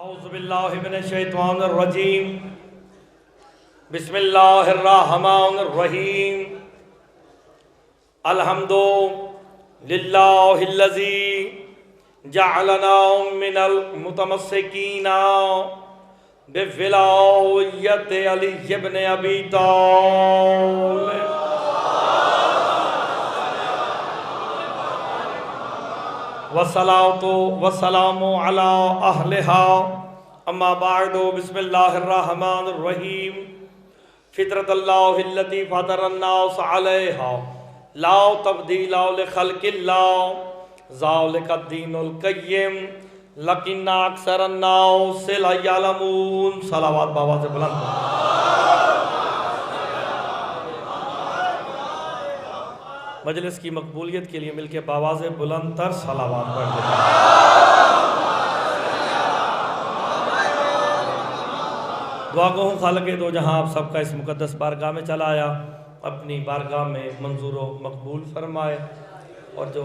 औज़ुबिल्लाहिमिनश्शैतानिर्रजीम बिस्मिल्लाहिर्रहमानिर्रहीम अल्हम्दुलिल्लाहिल्लज़ी जअलना मिनल मुतमस्सिकीना बिविलायति अली इब्न अबी तालिब वस्सलातु वस्सलामु अला अहलिहा अम्मा बअदु बिस्मिल्लाहिर्रहमानिर्रहीम फितरतल्लाहिल्लती फतरन्नास अलैहा ला तब्दीला लिखल्किल्लाह ज़ालिकद्दीनुल क़य्यिम लकिन्ना अक्सरन्नास ला यअलमून। सलावत बाबा से बुलंद। मजलिस की मकबूलियत के लिए मिलके बावाज़ बुलंद तर सलावत पढ़ देते हैं। दुआ को हूँ खालिक़े दो जहाँ आप सबका इस मुक़द्दस बारगाह में चला आया, अपनी बारगाह में मंजूर व मकबूल फरमाए। और जो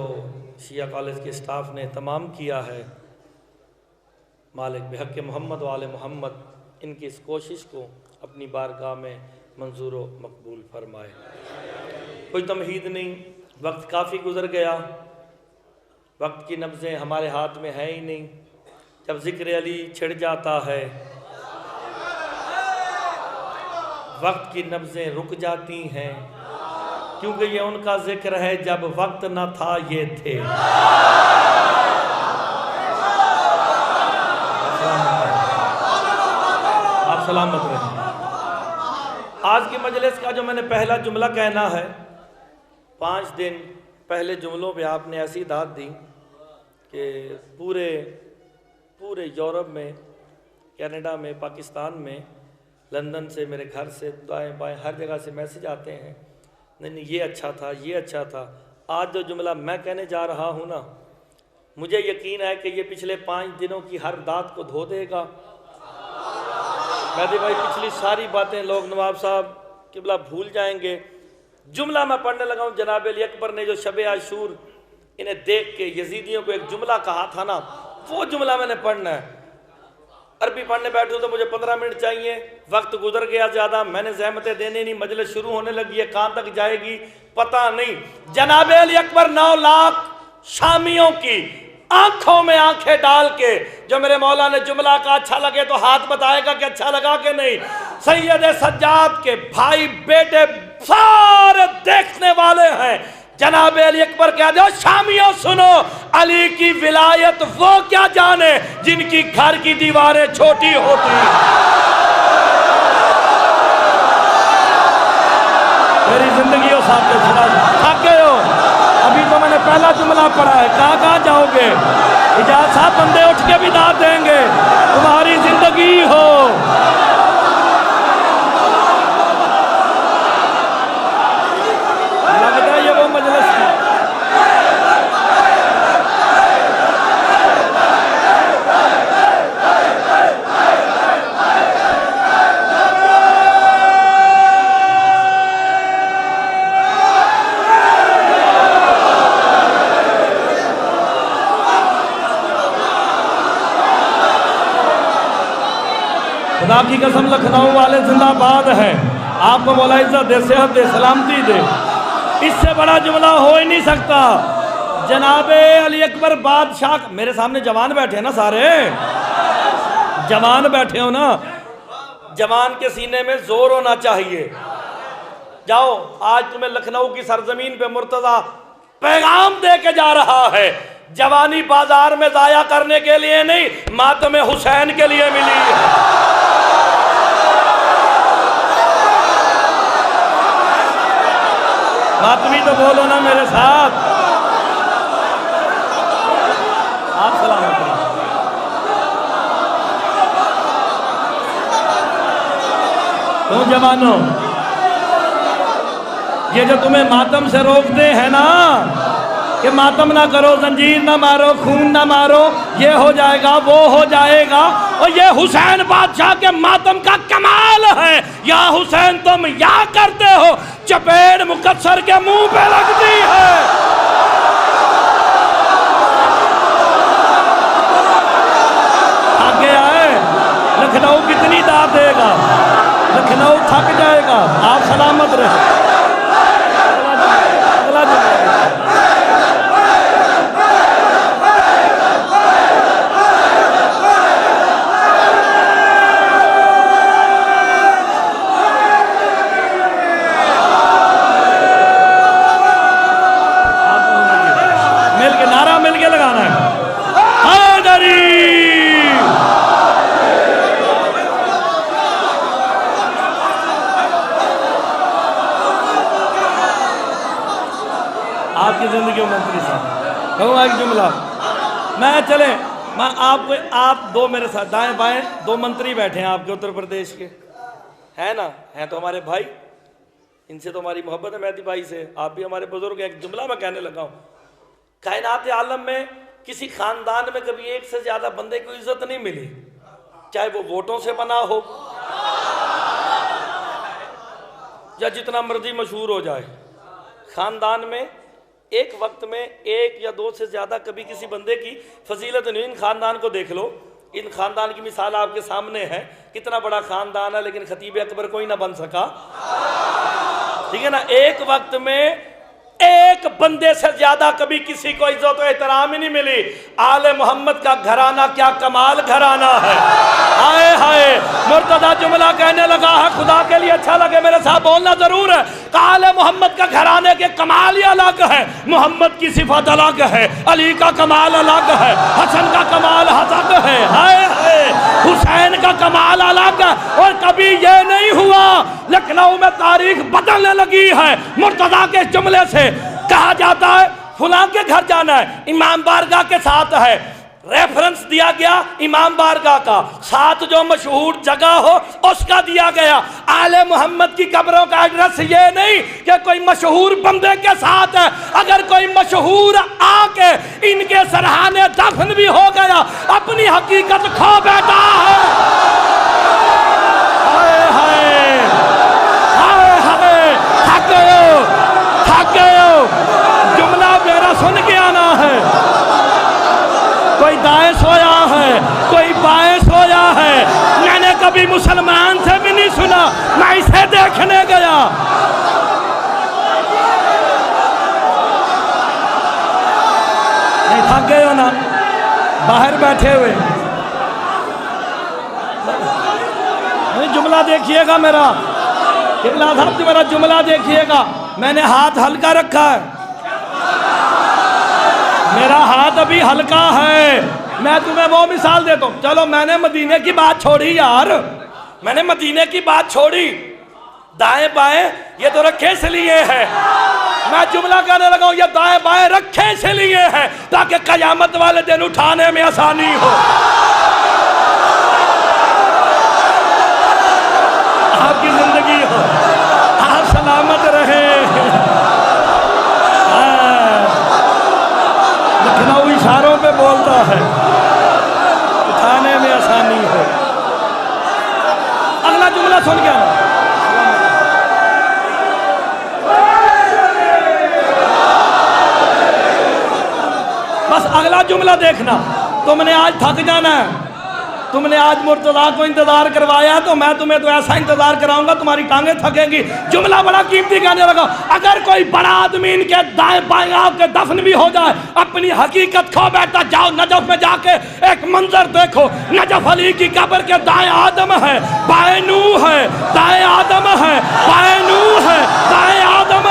शिया कॉलेज के स्टाफ ने तमाम किया है, मालिक बिहक़ मोहम्मद वाले मोहम्मद, इनकी इस कोशिश को अपनी बारगाह में मंजूर व मकबूल फरमाए। कोई तमहीद नहीं, वक्त काफ़ी गुज़र गया, वक्त की नब्ज़ें हमारे हाथ में है ही नहीं। जब ज़िक्र अली छिड़ जाता है, वक्त की नब्ज़ें रुक जाती हैं, क्योंकि ये उनका ज़िक्र है जब वक्त न था ये थे। आप सलामत रहें। आज की मजलिस का जो मैंने पहला जुमला कहना है, 5 दिन पहले जुमलों पे आपने ऐसी दाद दी कि पूरे यूरोप में, कनाडा में, पाकिस्तान में, लंदन से, मेरे घर से, दाएं बाएं हर जगह से मैसेज आते हैं, नहीं ये अच्छा था, ये अच्छा था। आज जो जुमला मैं कहने जा रहा हूँ ना, मुझे यकीन है कि ये पिछले 5 दिनों की हर दाद को धो देगा। मेहदी भाई, पिछली सारी बातें लोग नवाब साहब किबला भूल जाएंगे। जुमला मैं पढ़ने लगा हूँ, जनाब अली अकबर ने जो शब आशूर इन्हें देख के यजीदियों को एक जुमला कहा था ना, वो जुमला मैंने पढ़ना है। अरबी पढ़ने बैठूँ तो मुझे 15 मिनट चाहिए, वक्त गुजर गया ज़्यादा, मैंने ज़हमतें देने नहीं, मजलिस शुरू होने लगी है, कहाँ तक जाएगी पता नहीं। जनाब अली अकबर 9 लाख शामियों की आंखों में आंखें डाल के, जो मेरे मौला ने जुमला का अच्छा लगे तो हाथ बताएगा कि अच्छा लगा कि नहीं। सैयद सज्जाद के भाई बेटे सारे देखने वाले हैं। जनाब अली अकबर कह दो, शामियों सुनो, अली की विलायत वो क्या जाने जिनकी घर की दीवारें छोटी होती हैं। मेरी जिंदगी हो साथ थक गए हो, अभी तो मैंने पहला जुमला पढ़ा है, कहाँ जाओगे। इजाज़त साहब, बंदे उठ के भी दाद देंगे, तुम्हारी जिंदगी हो। लगता है ये वो मजलिस है। खुदा की कसम, लखनऊ वाले जिंदाबाद है। आपको मौला इज्जत दे, सेहत दे, सलामती दे, इससे बड़ा जुमला हो ही नहीं सकता। जनाबे अली अकबर बादशाह, मेरे सामने जवान बैठे हैं ना, सारे जवान बैठे हो ना, जवान के सीने में जोर होना चाहिए। जाओ, आज तुम्हें लखनऊ की सरजमीन पे मुर्तजा पैगाम दे के जा रहा है। जवानी बाजार में जाया करने के लिए नहीं, मातम हुसैन के लिए मिली है। मातमी तो बोलो ना मेरे साथ। आप सलामत रहो। तुम जवानों, ये जो तुम्हें मातम से रोकते हैं ना कि मातम ना करो, जंजीर ना मारो, खून ना मारो, ये हो जाएगा, वो हो जाएगा, और ये हुसैन बादशाह के मातम का कमाल है। या हुसैन तुम या करते हो, चपेट मुकद्दर के मुंह पे लगती है। आगे आए थैंक यू मंत्री साहब। कहूँगा एक जुमला मैं चले मैं आपको, आप दो मेरे साथ दाएं बाएं दो मंत्री बैठे हैं आपके उत्तर प्रदेश के, है ना, हैं तो हमारे भाई, इनसे तो हमारी मोहब्बत है मेहदी भाई से, आप भी हमारे बुजुर्ग। एक जुमला मैं कहने लगा हूँ, कायनात आलम में किसी खानदान में कभी एक से ज्यादा बंदे को इज्जत नहीं मिली, चाहे वो वोटों से बना हो या जितना मर्जी मशहूर हो जाए। खानदान में एक वक्त में एक या दो से ज्यादा कभी किसी बंदे की फजीलत नहीं। इन खानदान को देख लो, इन खानदान की मिसाल आपके सामने है, कितना बड़ा खानदान है लेकिन खतीब अकबर कोई ना बन सका, ठीक है ना। एक वक्त में एक बंदे से ज्यादा कभी किसी को इज्जत और एहतराम ही नहीं मिली। आले मोहम्मद का घराना क्या कमाल घराना है, हाय हाय। मुर्तजा जुमला कहने लगा है, खुदा के लिए अच्छा लगे मेरे साथ बोलना जरूर है। आले मोहम्मद का घराने के कमाल ही अलग है, मोहम्मद की सिफत अलग है, अली का कमाल अलग है, हसन का कमाल अलग है, हाय हाय, हुसैन का कमाल अलग है। और कभी ये नहीं हुआ, लखनऊ में तारीख बदलने लगी है मुर्तजा के जुमले से। कहा जाता है फुलां के घर जाना है, इमाम बारगाह के साथ है, रेफरेंस दिया गया इमाम बारगाह का, साथ जो मशहूर जगह हो उसका दिया गया। आले मोहम्मद की कब्रों का एड्रेस ये नहीं कि कोई मशहूर बंदे के साथ है। अगर कोई मशहूर आके इनके सरहाने दफन भी हो गया, अपनी हकीकत खो बैठा है। हाय हाय हाय हाय, थक गए हो, थक गए हो, जुमला मेरा सुन के आना है। कोई दाएं सोया है, कोई बाएं सोया है, मैंने कभी मुसलमान से भी नहीं सुना, मैं इसे देखने गया। नहीं थक गए हो ना, बाहर बैठे हुए, नहीं जुमला देखिएगा मेरा, किबला साहब मेरा जुमला देखिएगा। मैंने हाथ हल्का रखा है, मेरा हाथ अभी हल्का है। मैं तुम्हें वो मिसाल देता हूं, चलो मैंने मदीने की बात छोड़ी यार, मैंने मदीने की बात छोड़ी, दाएं बाएं ये तो रखे इसलिए है। मैं जुमला कहने लगा हूं, ये दाएं बाएं रखे इसलिए है ताकि कयामत वाले दिन उठाने में आसानी हो। आपकी जिंदगी हो, आप सलामत रहे, लखनऊ इशारों पे बोलता है, उठाने में आसानी हो। अगला जुमला सुन के आना, बस अगला जुमला देखना। तुमने आज थक जाना है, तुमने आज मुर्तजा को इंतजार करवाया तो मैं तुम्हें तो ऐसा इंतजार कराऊंगा तुम्हारी टांगे थकेंगी। जुमला बड़ा कीमती कहने लगा, अगर कोई बड़ा आदमी इनके दाएं बाएं आपके दफन भी हो जाए, अपनी हकीकत खो बैठा। जाओ नजफ में जाके एक मंजर देखो, नजफ अली की कब्र के दाएं आदम है, बाएं नूह है, दाएं आदम है, बाएं नूह है, दाएं आदम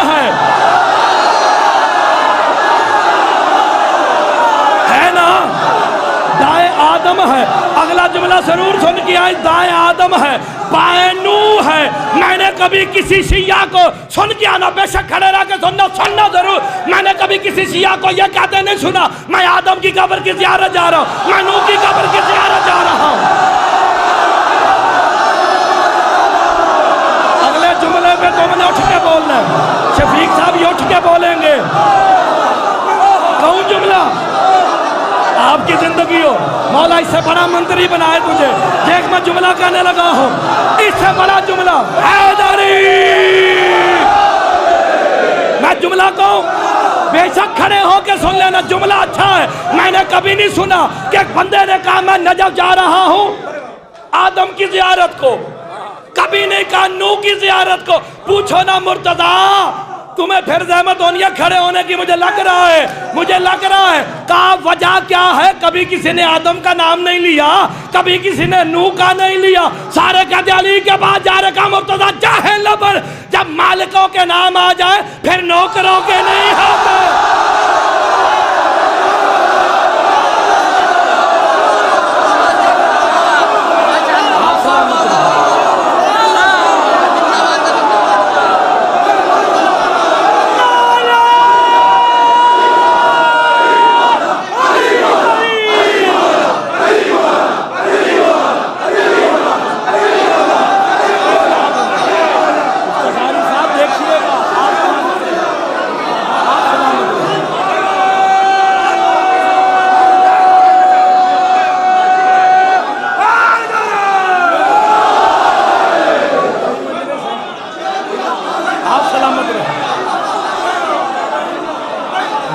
है ना, दाएं आदम है। अगला जुमला जरूर सुन के आए, दाएं आदम है, बाएं नूह है। मैंने कभी किसी शिया को सुन के आना, बेशक खड़े रह के सुनना जरूर, मैंने कभी किसी शिया को यह कहते नहीं सुना मैं आदम की कब्र की ज़ियारत जा रहा हूं, मैं नूह की कब्र की ज़ियारत जा रहा हूं। अगले जुमले पे तुमने उठ के बोलना, शफीक साहब ये उठ के बोलेंगे। कौन जुमला आपकी जिंदगी हो, मौला इससे बड़ा मंत्री बनाए तुझे। देख मैं जुमला कहने लगा हूं, इससे बड़ा जुमला हैदरी। मैं जुमला कहूं, बेशक खड़े होके सुन लेना, जुमला अच्छा है। मैंने कभी नहीं सुना कि एक बंदे ने कहा मैं नजफ जा रहा हूं आदम की जियारत को, कभी नहीं कहा नूह की जियारत को। पूछो ना मुर्तजा, तुम्हें फिर जहमत होनी है खड़े होने की, मुझे लग रहा है का वजह क्या है। कभी किसी ने आदम का नाम नहीं लिया, कभी किसी ने नूह का नहीं लिया, सारे कहते अली के बाद जा रहे का मुर्तजा चाहे लबर। जब मालिकों के नाम आ जाए फिर नौकरों के नहीं होते।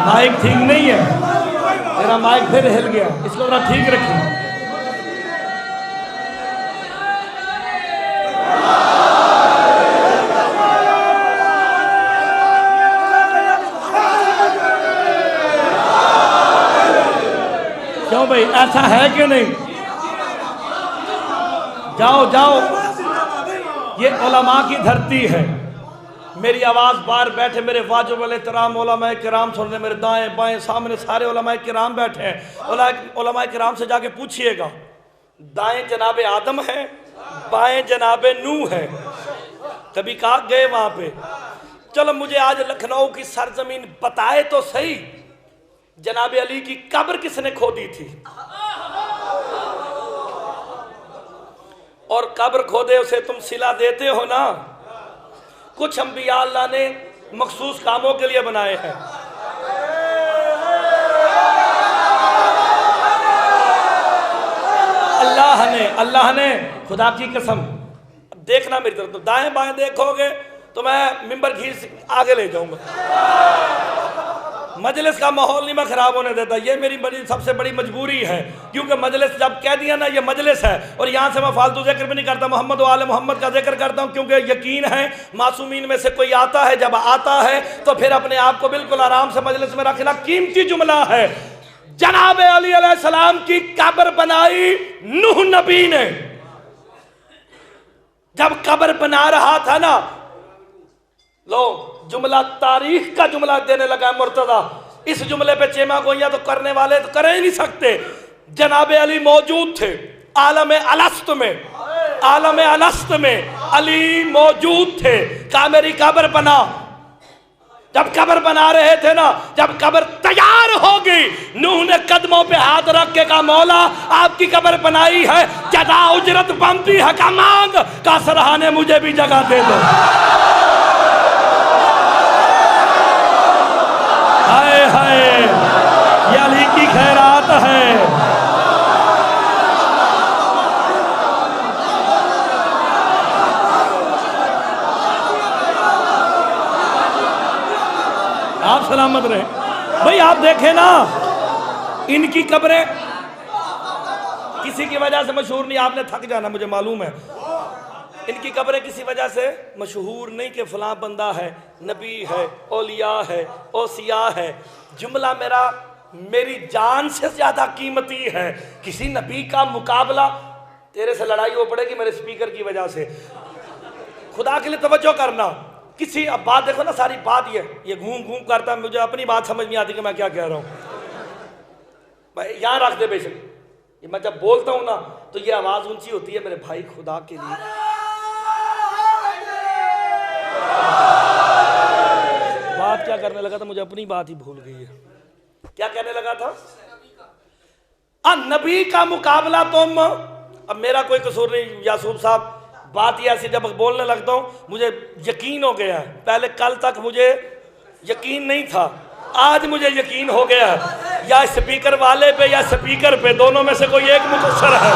माइक ठीक नहीं है, तेरा माइक फिर हिल गया, इसको जरा ठीक रखिए। क्यों भाई, ऐसा है कि नहीं? जाओ जाओ, ये उलमा की धरती है। मेरी आवाज़ बाहर बैठे मेरे वाजिब एहतराम उलमा किराम सुन रहे, मेरे दाएं बाएं सामने सारे उलमा किराम बैठे हैं। उलमा किराम से जाके पूछिएगा, दाएं जनाबे आदम है, बाएं जनाबे नूह है। कभी कहा गए वहां पे? चलो मुझे आज लखनऊ की सरजमीन बताए तो सही, जनाबे अली की कब्र किसने खोदी थी? और कब्र खोदे उसे तुम सिला देते हो ना। कुछ अंबिया अल्लाह ने मखसूस कामों के लिए बनाए हैं। अल्लाह ने खुदा की कसम, देखना मेरी तरफ, तो दाएं बाएं देखोगे तो मैं मिंबर घीस आगे ले जाऊंगा। मजलिस का माहौल नहीं मैं खराब होने देता, ये मेरी बड़ी सबसे बड़ी मजबूरी है, क्योंकि मजलिस जब कह दिया ना ये मजलिस है, और यहाँ से मैं फालतू जिक्र भी नहीं करता, मोहम्मद वाले मोहम्मद का जिक्र करता हूँ, क्योंकि यकीन है मासूमीन में से कोई आता है, जब आता है तो फिर अपने आप को बिल्कुल आराम से मजलिस में रखना। कीमती जुमला है, जनाब अली अलैहिस्सलाम की कब्र बनाई नूह नबी ने। जब कब्र बना रहा था ना, लो जुमला तारीख का जुमला देने लगा मुर्तजा। इस जुमले पे चेमा गोइयां तो करने वाले तो कर ही नहीं सकते। जनाब अली मौजूद थे आलम अलस्त में, आलम अलस्त में अली मौजूद थे। कहा मेरी कब्र बना। जब कब्र बना रहे थे ना, जब कब्र तैयार हो गई, नूह ने कदमों पे हाथ रख के कहा मौला आपकी कब्र बनाई है, जदा उजरत बनती है का मांग, का सरहाने मुझे भी जगह दे दो। हाय हाय, ये अली की खैरात है। आप सलामत रहे भाई। आप देखें ना, इनकी कब्रें किसी की वजह से मशहूर नहीं, आपने थक जाना मुझे मालूम है। इनकी कब्रें किसी वजह से मशहूर नहीं कि फलां बंदा है, नबी है, औलिया है, औसिया है। जुमला मेरा मेरी जान से ज्यादा कीमती है। किसी नबी का मुकाबला, तेरे से लड़ाई हो पड़ेगी मेरे स्पीकर की वजह से। खुदा के लिए तवज्जो करना। किसी, अब बात देखो ना, सारी बात ये घूम घूम करता है, मुझे अपनी बात समझ नहीं आती कि मैं क्या कह रहा हूँ। भाई यहाँ रख दे बेशक, ये मैं जब बोलता हूँ ना तो ये आवाज ऊंची होती है मेरे भाई, खुदा के लिए। बात क्या करने लगा था, मुझे अपनी बात ही भूल गई है। क्या कहने लगा था? नबी का मुकाबला तुम, अब मेरा कोई कसूर नहीं यासूब साहब, बात ही ऐसी जब बोलने लगता हूं मुझे यकीन हो गया है। पहले कल तक मुझे यकीन नहीं था, आज मुझे यकीन हो गया है। या स्पीकर वाले पे या स्पीकर पे, दोनों में से कोई एक मुकस्सर है।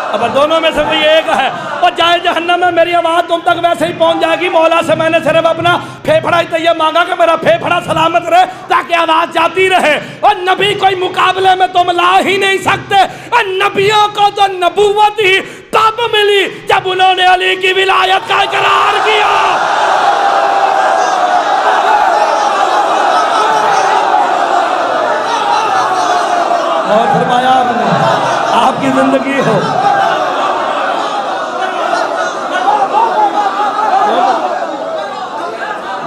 अब दोनों में से कोई एक है, और जाए जहन्नम में मेरी आवाज तुम तक वैसे ही पहुंच जाएगी। मौला से मैंने सिर्फ अपना फेफड़ा ही तो ये मांगा कि मेरा फेफड़ा सलामत रहे, ताकि आवाज जाती रहे। और नबी कोई मुकाबले में तुम ला ही नहीं सकते। और नबियों को तो नबूवत ही तब मिली जब उन्होंने अली की विलायत का इकरार किया। और फरमाया आपकी जिंदगी हो।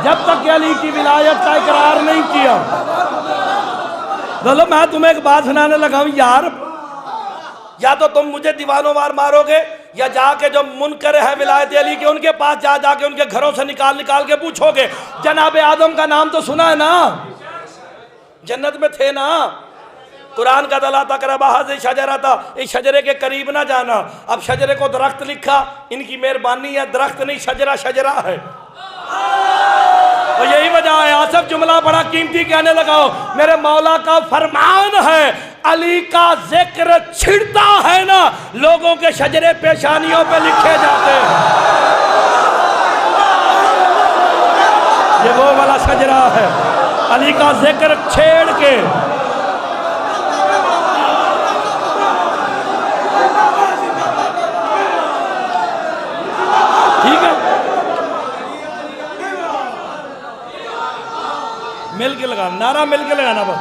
जब तक अली की विलायत का इकरार नहीं किया। चलो मैं तुम्हें एक बात सुनाने लगा हूं यार, या तो तुम मुझे दीवानों मार मारोगे, या जाके जो मुनकर है विलायत अली के उनके पास जाके उनके घरों से निकाल के पूछोगे। जनाबे आदम का नाम तो सुना है ना, जन्नत में थे ना। कुरान का दला तकरबा शजरा था, इस शजरे के करीब ना जाना। अब शजरे को दरख्त लिखा, इनकी मेहरबानी है, दरख्त नहीं शजरा है। तो यही वजह है आसफ जुमला बड़ा कीमती कहने लगाओ। मेरे मौला का फरमान है, अली का जिक्र छिड़ता है ना, लोगों के शजरे पेशानियों पे लिखे जाते हैं। बज रहा है, अली का जिक्र छेड़ के। ठीक है, मिल के लगाना नारा, मिल के लगाना बस।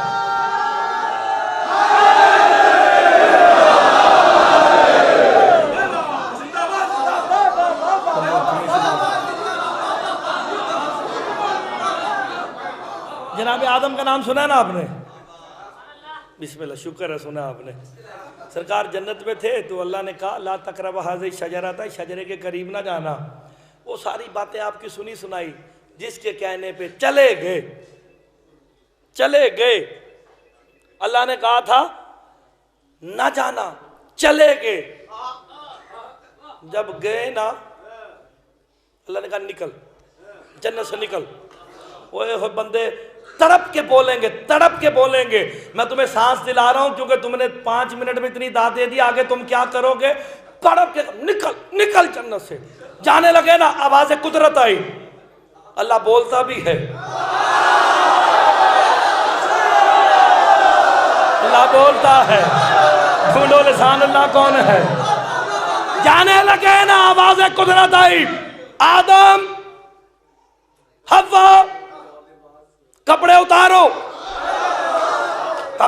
जनाब आदम का नाम सुना है ना आपने? बिस्मिल्लाह, शुक्र है सुना आपने। सरकार जन्नत में थे तो अल्लाह ने कहा ला तकरब हाज़िही शजरा था, शजरे के करीब ना जाना। वो सारी बातें आपकी सुनी सुनाई, जिसके कहने पे चले गए। अल्लाह ने कहा था ना जाना, चले गए। जब गए ना, अल्लाह ने कहा निकल, जन्नत से निकल। ओए हो बंदे, तड़प के बोलेंगे मैं तुम्हें सांस दिला रहा हूं क्योंकि तुमने 5 मिनट में इतनी दाद दे दी, आगे तुम क्या करोगे? तड़प के निकल जन्नत से। जाने लगे ना, आवाज़ कुदरत आई, अल्लाह बोलता भी है, अल्लाह बोलता है। ढूंढो लिसान अल्लाह कौन है। जाने लगे ना, आवाज़ कुदरत आई, आदम हव्वा कपड़े उतारो।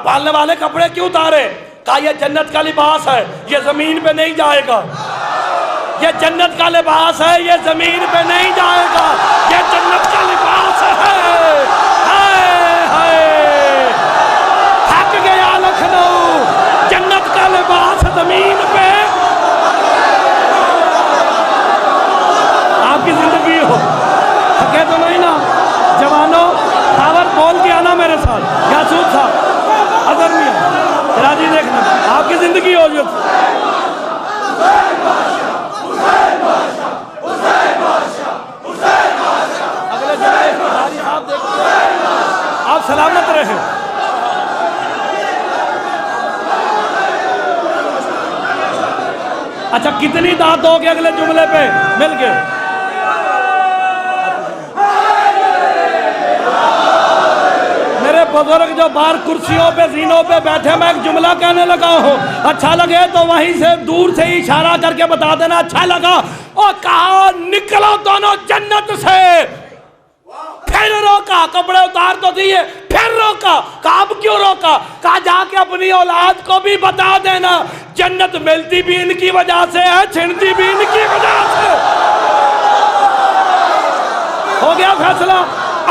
पालने वाले कपड़े क्यों उतारे? कहा यह जन्नत का लिबास है, यह जमीन पे नहीं जाएगा। यह जन्नत का लिबास है, यह जमीन पे नहीं जाएगा। यह जन्नत का लिबास है। थक गया लखनऊ, जन्नत का लिबास जमीन पे। आपकी जिंदगी हो, थके तो नहीं ना जवानों? पावर बोल के आना मेरे साथ, यासूद साहब, अदर मियां राजी, देखना आपकी जिंदगी हो जो। अगले जमाने आप देखिए, आप सलामत रहे। अच्छा, कितनी दाद दोगे अगले जुमले पे मिल के? बुजुर्ग जो बाहर कुर्सियों पे जीनों पे बैठे, मैं एक जुमला कहने लगा हूँ, अच्छा लगे तो वहीं से दूर से ही इशारा करके बता देना अच्छा लगा। और कहा निकलो दोनों जन्नत से। फिर रोका, कपड़े उतार तो दिए, फिर रोका। कहा अब क्यों रोका? कहा जाके अपनी औलाद को भी बता देना जन्नत मिलती भी इनकी वजह से है, छिनती भी इनकी वजह से। हो गया फैसला।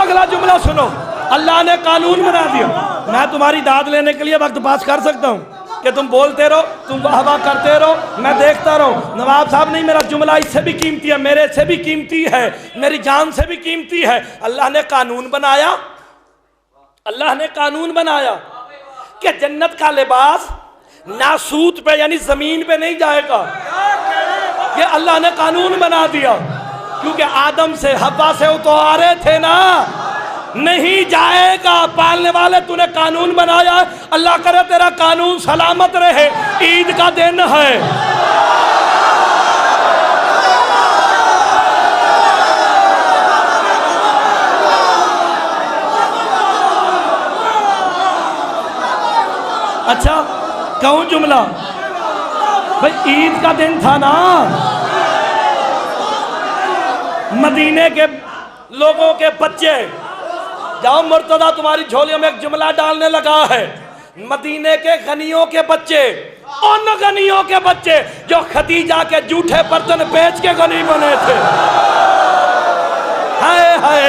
अगला जुमला सुनो, अल्लाह ने कानून बना दिया। मैं तुम्हारी दाद लेने के लिए वक्त पास कर सकता हूँ कि तुम बोलते रहो, तुम वाह करते रहो, मैं देखता रहूँ। नवाब साहब नहीं, मेरा जुमला इससे भी कीमती है, मेरे से भी कीमती है, मेरी जान से भी कीमती है। अल्लाह ने कानून बनाया, अल्लाह ने कानून बनाया कि जन्नत का लिबास नासूत पे यानी जमीन पे नहीं जाएगा। ये अल्लाह ने कानून बना दिया, क्योंकि आदम से हव्वा से उतारे थे ना, नहीं जाएगा। पालने वाले तूने कानून बनाया, अल्लाह करे तेरा कानून सलामत रहे। ईद का दिन है, अच्छा कहूँ जुमला? भाई ईद का दिन था ना, मदीने के लोगों के बच्चे, जाओ मुर्तदा तुम्हारी झोलियों में एक जुमला डालने लगा है। मदीने के गनियों के बच्चे, उन गनियों के बच्चे जो खदीजा के जूठे बर्तन बेच के गनी बने थे। हाय हाय,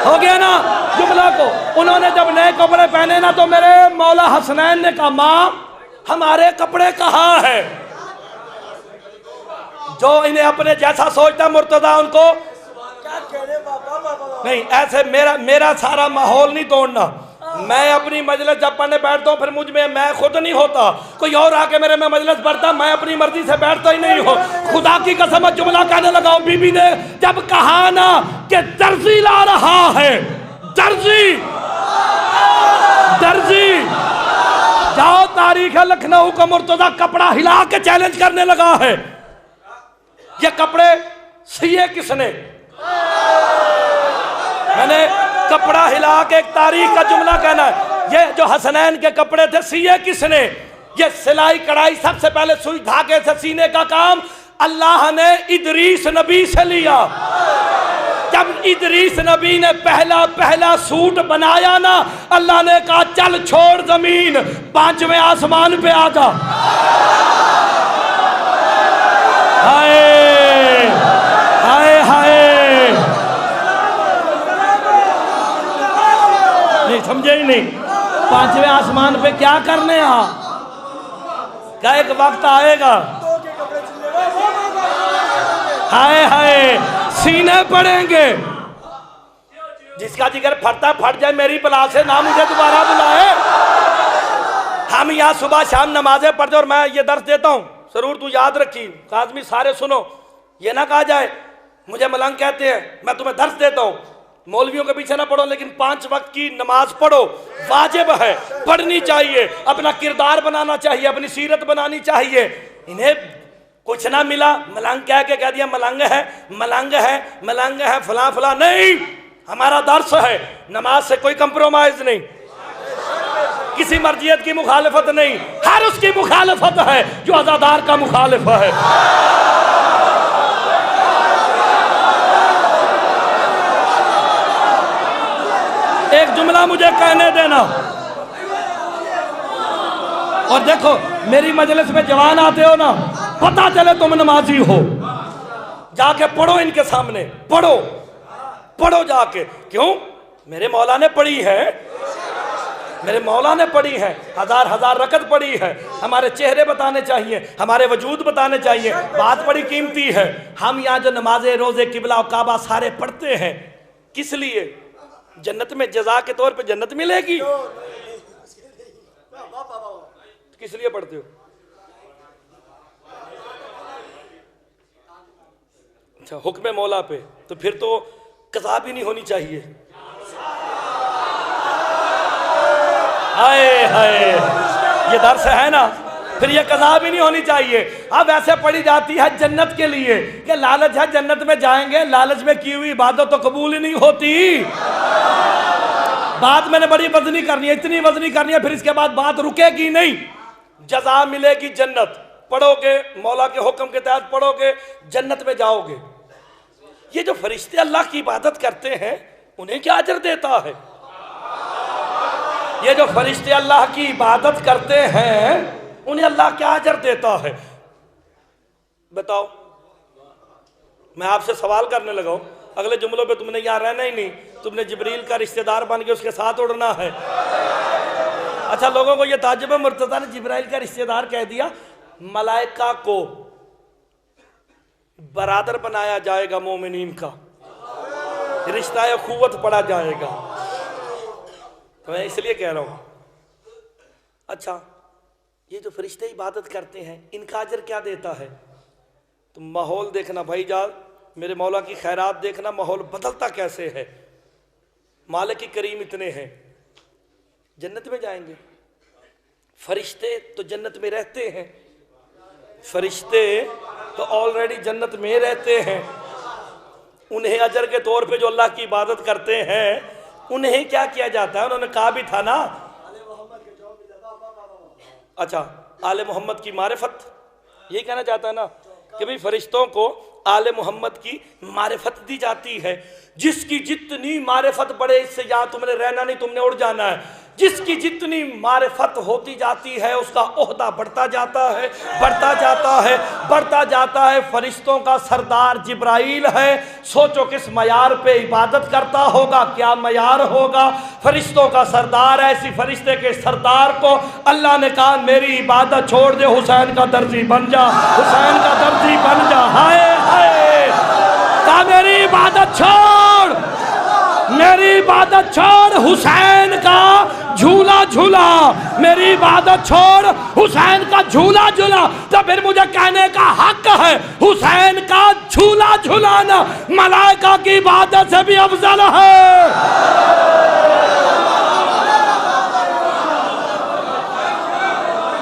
हो गया ना जुमला को। उन्होंने जब नए कपड़े पहने ना, तो मेरे मौला हसनैन ने कहा माँ हमारे कपड़े कहाँ है? जो इन्हें अपने जैसा सोचता मुर्तदा उनको नहीं, ऐसे मेरा सारा माहौल नहीं तोड़ना। मैं अपनी मजलिस जब पढ़ने बैठता हूँ, फिर मुझ में मैं खुद नहीं होता, कोई और आके मेरे में मजलिस पढ़ता, मैं अपनी मर्जी से बैठता ही नहीं हो। खुदा की कसम जुमला कहने लगा हूँ। बीबी ने जब कहा ना कि दर्जी ला रहा है, दर्जी जाओ तारीख है लखनऊ का मुर्तजा कपड़ा हिला के चैलेंज करने लगा है, ये कपड़े सिए किसने? मैंने कपड़ा हिला के एक तारीख का जुमला कहना है। ये जो हसनैन के कपड़े थे सिए किसने? ये सिलाई कढ़ाई सबसे पहले सुई धागे से सीने का काम अल्लाह ने इदरीस नबी से लिया। जब इदरीस नबी ने पहला सूट बनाया ना, अल्लाह ने कहा चल छोड़ जमीन, 5वें आसमान पे आ जा। हाय हाय हाय, नहीं समझे ही नहीं। 5वें आसमान पे क्या करने आ? क्या एक वक्त आएगा, हाय हाय सीने पड़ेंगे। जिसका जिगर फटता फट जाए मेरी बला से, ना मुझे दोबारा बुलाए। हम यहाँ सुबह शाम नमाजें पढ़ते और मैं ये दर्स देता हूँ, जरूर तू याद रखी काजमी, सारे सुनो। ये ना कहा जाए मुझे मलंग कहते हैं, मैं तुम्हें दर्स देता हूँ। मौलवियों के पीछे ना पढ़ो, लेकिन 5 वक्त की नमाज पढ़ो, वाजिब है, पढ़नी चाहिए। अपना किरदार बनाना चाहिए, अपनी सीरत बनानी चाहिए। इन्हें कुछ ना मिला, मलंग कह दिया मलंग है मलंग है मलंग है, फला फला। नहीं, हमारा दर्स है, नमाज से कोई कंप्रोमाइज नहीं, किसी मर्जियत की मुखालिफत नहीं, हर उसकी मुखालिफत है जो अज़ादार का मुखालिफ है। एक जुमला मुझे कहने देना। और देखो मेरी मजलिस में जवान आते हो ना, पता चले तुम नमाजी हो, जाके पढ़ो इनके सामने, पढ़ो पढ़ो जाके। क्यों? मेरे मौला ने पढ़ी है, मेरे मौला ने पढ़ी है, हजार रकत पढ़ी है। हमारे चेहरे बताने चाहिए, हमारे वजूद बताने चाहिए, बात बड़ी कीमती है। हम यहाँ जो नमाजे रोजे किबला और काबा सारे पढ़ते हैं, किस लिए? जन्नत में जजा के तौर पे जन्नत मिलेगी, किस लिए पढ़ते हो? अच्छा, हुक्म मौला पे, तो फिर तो कज़ा भी नहीं होनी चाहिए। हाय हाय, ये दर्स है ना, फिर ये कज़ा भी नहीं होनी चाहिए। अब ऐसे पढ़ी जाती है जन्नत के लिए कि लालच है जन्नत में जाएंगे, लालच में की हुई इबादत तो कबूल ही नहीं होती। बात मैंने बड़ी वजनी करनी है, इतनी वजनी करनी है, फिर इसके बाद बात रुकेगी नहीं। जज़ा मिलेगी जन्नत, पढ़ोगे मौला के हुक्म के तहत पढ़ोगे, जन्नत में जाओगे। ये जो फरिश्ते अल्लाह की इबादत करते हैं उन्हें क्या अजर देता है? ये जो फरिश्ते अल्लाह की इबादत करते हैं उन्हें अल्लाह क्या अजर देता है? बताओ। मैं आपसे सवाल करने लगा हूं, अगले जुमलों पे तुमने यहाँ रहना ही नहीं, तुमने जिब्रील का रिश्तेदार बन के उसके साथ उड़ना है। अच्छा, लोगों को यह ताज्जुब है, मुर्तज़ा ने जिब्राइल का रिश्तेदार कह दिया। मलाइका को बरादर बनाया जाएगा, मोमिनीन का रिश्ता अखुवत पढ़ा जाएगा, तो मैं इसलिए कह रहा हूं। अच्छा, ये जो फरिश्ते इबादत करते हैं इनका अजर क्या देता है? तुम माहौल देखना भाई जान, मेरे मौला की खैरात देखना, माहौल बदलता कैसे है। मालिक की करीम इतने हैं, जन्नत में जाएंगे। फरिश्ते तो जन्नत में रहते हैं, फरिश्ते तो ऑलरेडी जन्नत में रहते हैं। उन्हें अजर के तौर पे जो अल्लाह की इबादत करते हैं उन्हें क्या किया जाता है? उन्होंने कहा भी था ना, अच्छा आले मोहम्मद की मारिफत, ये कहना चाहता है ना कि भाई फरिश्तों को आले मोहम्मद की मारिफत दी जाती है। जिसकी जितनी मारिफत बढ़े, इससे या तुमने रहना नहीं, तुमने उड़ जाना है। जिसकी जितनी मारिफत होती जाती है उसका ओहदा बढ़ता जाता है, बढ़ता जाता है, बढ़ता जाता है। फरिश्तों का सरदार जिब्राइल है, सोचो किस मयार पे इबादत करता होगा, क्या मयार होगा। फरिश्तों का सरदार है, ऐसी फरिश्ते के सरदार को अल्लाह ने कहा मेरी इबादत छोड़ दे, हुसैन का दर्जी बन जा, हुसैन का दर्जी बन जा। हाय हाय, कहा मेरी इबादत छोड़, मेरी इबादत छोड़, हुसैन का झूला झूला, मेरी इबादत छोड़, हुसैन का झूला झूला। तो फिर मुझे कहने का हक है, हुसैन का झूला झूलाना मलाइका की इबादत से भी अफजल है।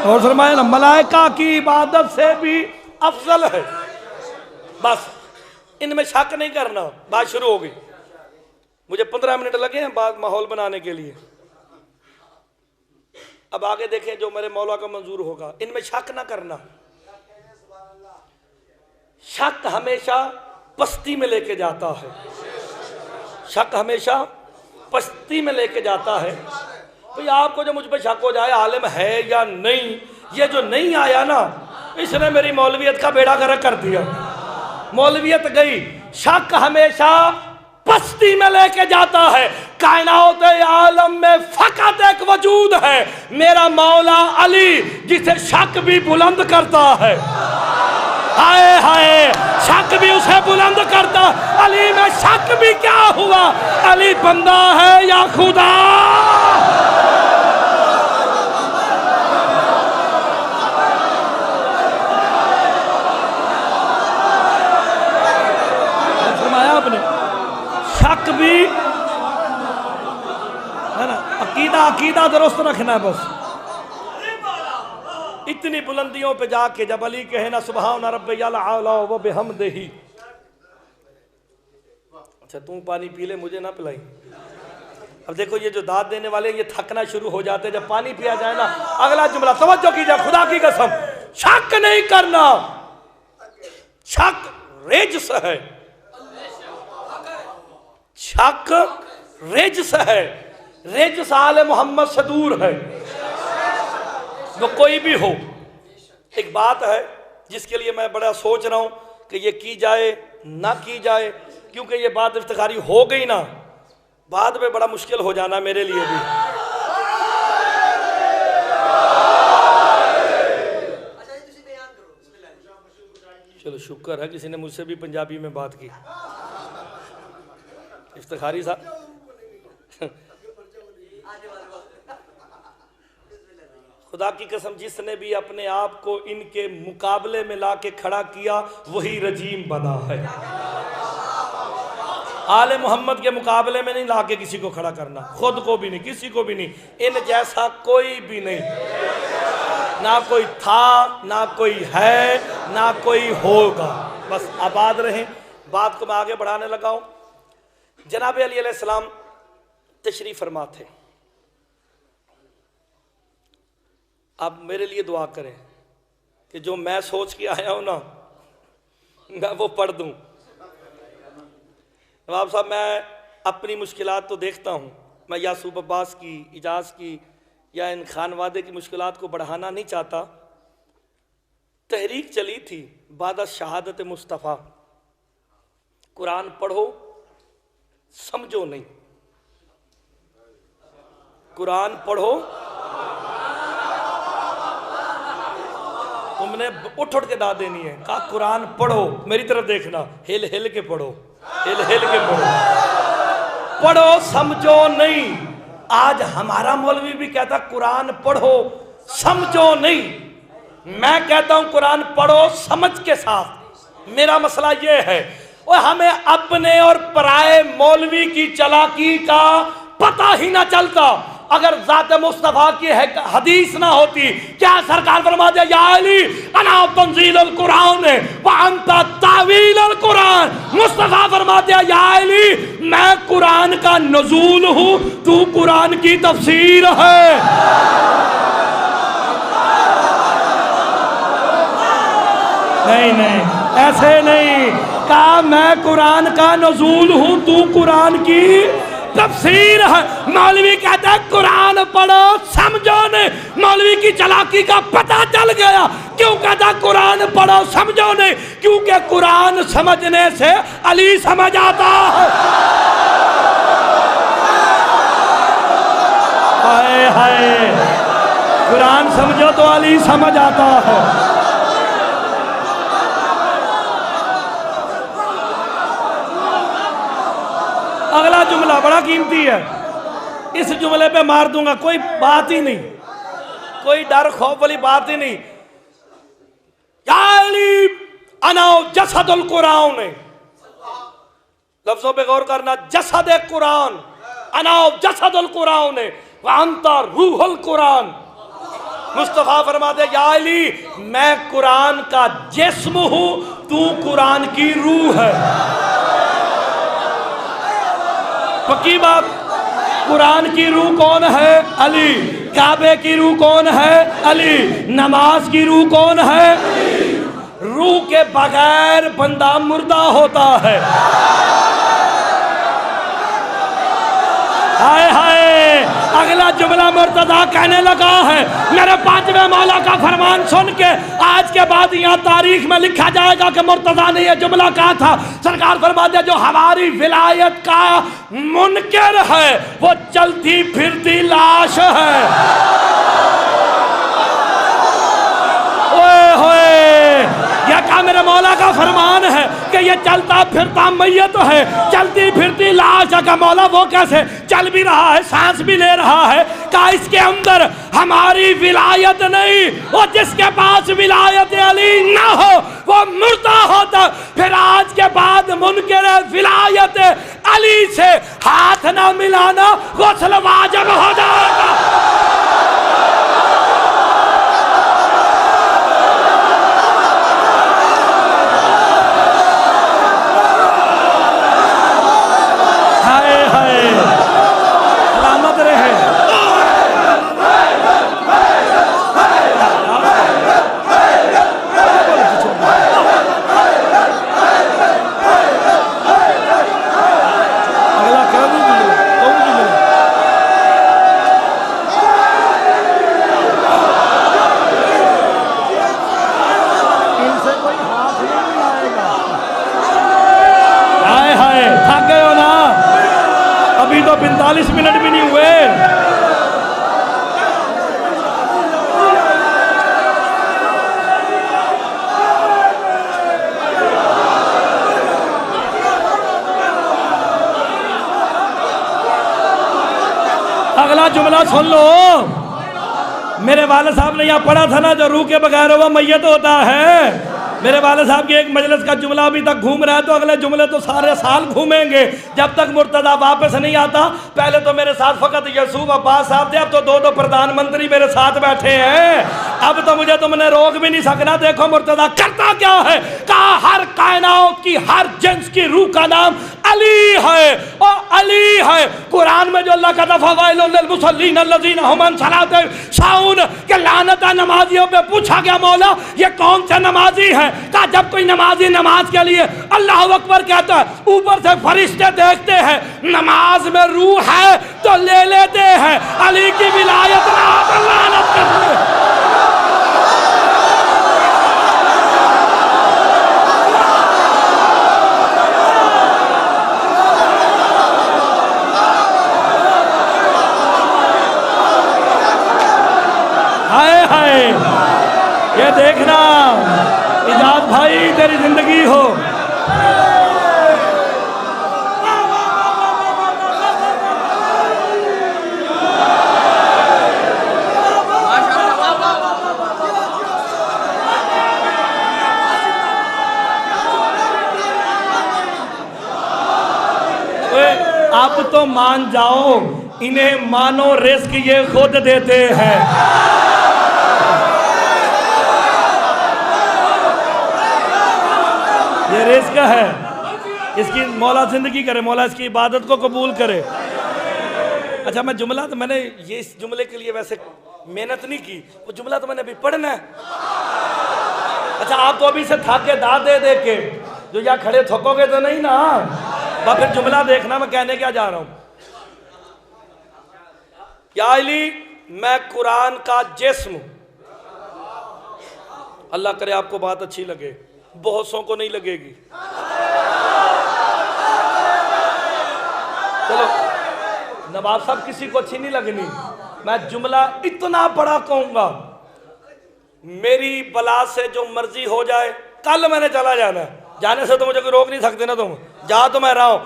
और फरमाया ना, मलाइका की इबादत से भी अफजल है। बस इनमें शक नहीं करना, बात शुरू हो गई। मुझे 15 मिनट लगे हैं बाद माहौल बनाने के लिए। अब आगे देखें जो मेरे मौला का मंजूर होगा। इनमें शक ना करना, शक हमेशा पस्ती में लेके जाता है, शक हमेशा पस्ती में लेके जाता है। भाई आपको जो मुझ पे शक हो जाए आलिम है या नहीं, ये जो नहीं आया ना इसने मेरी मौलवियत का बेड़ा गर्क कर दिया, मौलवियत गई। शक हमेशा पस्ती में लेके जाता है। कायनात आलम में फकत एक वजूद है, मेरा मौला अली, जिसे शक भी बुलंद करता है। हाय हाय, शक भी उसे बुलंद करता। अली में शक भी क्या हुआ, अली बंदा है या खुदा। फरमाया आपने शक भी है ना, अकीदा दुरुस्त रखना है बस। इतनी बुलंदियों पे जाके जब अली कहे ना सुबहान रब्बियल आला व बिहम्दिही, अच्छा तू पानी पी ले मुझे ना पिलाई। अब देखो ये जो दाद देने वाले ये थकना शुरू हो जाते हैं जब पानी पिया जाए ना। अगला जुमला तवज्जो कीजिए, खुदा की कसम शक नहीं करना, शक रिज्स है, शक रिज्स है, रिज्स आले मोहम्मद से दूर है। वो कोई भी हो। एक बात है जिसके लिए मैं बड़ा सोच रहा हूं कि ये की जाए ना की जाए, क्योंकि ये बात इफ्तिखारी हो गई ना बाद में बड़ा मुश्किल हो जाना मेरे लिए भी। चलो शुक्र है किसी ने मुझसे भी पंजाबी में बात की। इफ्तिखारी साहब खुदा की कसम जिसने भी अपने आप को इनके मुकाबले में लाके खड़ा किया वही रजीम बना है। आले मोहम्मद के मुकाबले में नहीं लाके किसी को खड़ा करना, खुद को भी नहीं, किसी को भी नहीं। इन जैसा कोई भी नहीं, ना कोई था ना कोई है ना कोई होगा। बस आबाद रहें। बात को मैं आगे बढ़ाने लगा हूं। जनाब अली अलैहिस्सलाम तशरीफ फरमा थे। अब मेरे लिए दुआ करें कि जो मैं सोच के आया हूं ना मैं वो पढ़ दूं। नवाब साहब मैं अपनी मुश्किलात तो देखता हूं, मैं यासूब अब्बास की, इजाज़ की या इन खानवादे की मुश्किलात को बढ़ाना नहीं चाहता। तहरीक चली थी बाद शहादत मुस्तफ़ा, कुरान पढ़ो समझो नहीं, कुरान पढ़ो। तुमने उठ उठ के दाद देनी है, कहा कुरान पढ़ो, मेरी तरफ देखना, हिल हिल के पढ़ो, हिल हिल के पढ़ो, पढ़ो समझो नहीं। आज हमारा मौलवी भी कहता कुरान पढ़ो समझो नहीं, मैं कहता हूं कुरान पढ़ो समझ के साथ। मेरा मसला यह है और हमें अपने और पराए मौलवी की चालाकी का पता ही ना चलता। अगर ज़ात मुस्तफ़ा की हदीस ना होती, क्या सरकार फरमा दे या अली अना तंज़ीलुल कुरान व अंता तावीलुल कुरान। मुस्तफ़ा फरमा दिया या अली मैं कुरान का नज़ूल हूँ, तू कुरान की तफसीर है। नहीं नहीं ऐसे नहीं कहा, मैं कुरान का नज़ूल हूँ, तू कुरान की तफसीर है। मौलवी कहता है कुरान पढ़ो समझो नहीं, मौलवी की चालाकी का पता चल गया। क्यों कहता कुरान पढ़ो समझो नहीं, क्योंकि कुरान समझने से अली समझ आता है। हाय हाय, कुरान समझो तो अली समझ आता है। अगला जुमला बड़ा कीमती है, इस जुमले पे मार दूंगा, कोई बात ही नहीं, कोई डर खौफ वाली बात ही नहीं। या अली अना जसदुल कुरान, लफ्जों पे गौर करना, जसद कुरान, अना जसदुल कुरान व अंता रूहुल कुरान। मुस्तफा फरमाते या अली मैं कुरान का जिस्म हूं, तू कुरान की रूह है। पक्की बात। कुरान की रूह कौन है? अली। काबे की रूह कौन है? अली। नमाज की रूह कौन है? रूह के बगैर बंदा मुर्दा होता है। हाय हाय, अगला जुमला मुर्तजा कहने लगा है, मेरे पांचवें मौला का फरमान सुन के आज के बाद यहाँ तारीख में लिखा जाएगा कि मुर्तजा ने यह जुमला कहा था। सरकार फरमाते जो हमारी विलायत का मुनकर है वो चलती फिरती लाश है। ओए होए, यह क्या मेरे मौला का फरमान है कि ये चलता फिरता मैयत है, चलती फिरती लाश है। का मौला वो कैसे चल भी रहा है, सांस भी ले रहा है? का इसके अंदर हमारी विलायत नहीं, वो जिसके पास विलायत अली ना हो वो मुर्दा होता। फिर आज के बाद मुनकर विलायत अली से हाथ ना मिलाना गुस्ल वाजिब हो जाएगा। अभी तो 45 मिनट भी नहीं हुए। अगला जुमला सुन लो। मेरे वाले साहब ने यहाँ पढ़ा था ना, जो रूह के बगैर वो मैयत होता है। मेरे वाले साहब की एक मजलिस का जुमला अभी तक घूम रहा है, तो अगले जुमले तो सारे साल घूमेंगे जब तक मुर्तजा वापस नहीं आता। पहले तो मेरे साथ फकत यूसुफ अब्बास साहब थे, अब तो दो प्रधानमंत्री मेरे साथ बैठे हैं। अब तो मुझे तुमने रोक भी नहीं सकना। देखो मुर्तजा करता क्या है, कहा हर कायनात की हर जिन्स की रूह का नाम अली है और अली है। कुरान में जो अल्लाह का के लानत नमाजियों पे पूछा गया, मौला ये कौन से नमाजी है? कहा जब कोई नमाजी नमाज के लिए अल्लाह अकबर कहता है, ऊपर से फरिश्ते देखते हैं नमाज में रूह है तो ले लेते हैं। अली की विलायत लानत करते हैं। हाय हाय, ये देखना इजाज भाई तेरी जिंदगी हो। अब तो मान जाओ, इन्हें मानो रिस्क ये खुद देते हैं। ये रिस्क है, इसकी मौला जिंदगी करे, मौला इसकी इबादत को कबूल करे। अच्छा मैं जुमला, तो मैंने ये इस जुमले के लिए वैसे मेहनत नहीं की, वो जुमला तो मैंने अभी पढ़ना है। अच्छा आप तो अभी से थाके दाद दे दे के जो यहाँ खड़े थकोगे तो नहीं ना, बा फिर जुमला देखना मैं कहने क्या जा रहा हूँ। या अली मैं कुरान का जिस्म, अल्लाह करे आपको बात अच्छी लगे, बहुत सौ को नहीं लगेगी। चलो नवाब साहब किसी को अच्छी नहीं लगनी, मैं जुमला इतना बड़ा कहूंगा, मेरी बला से जो मर्जी हो जाए। कल मैंने चला जाना, जाने से तो मुझे कोई रोक नहीं सकते ना, तुम जा तो मैं रहा हूं।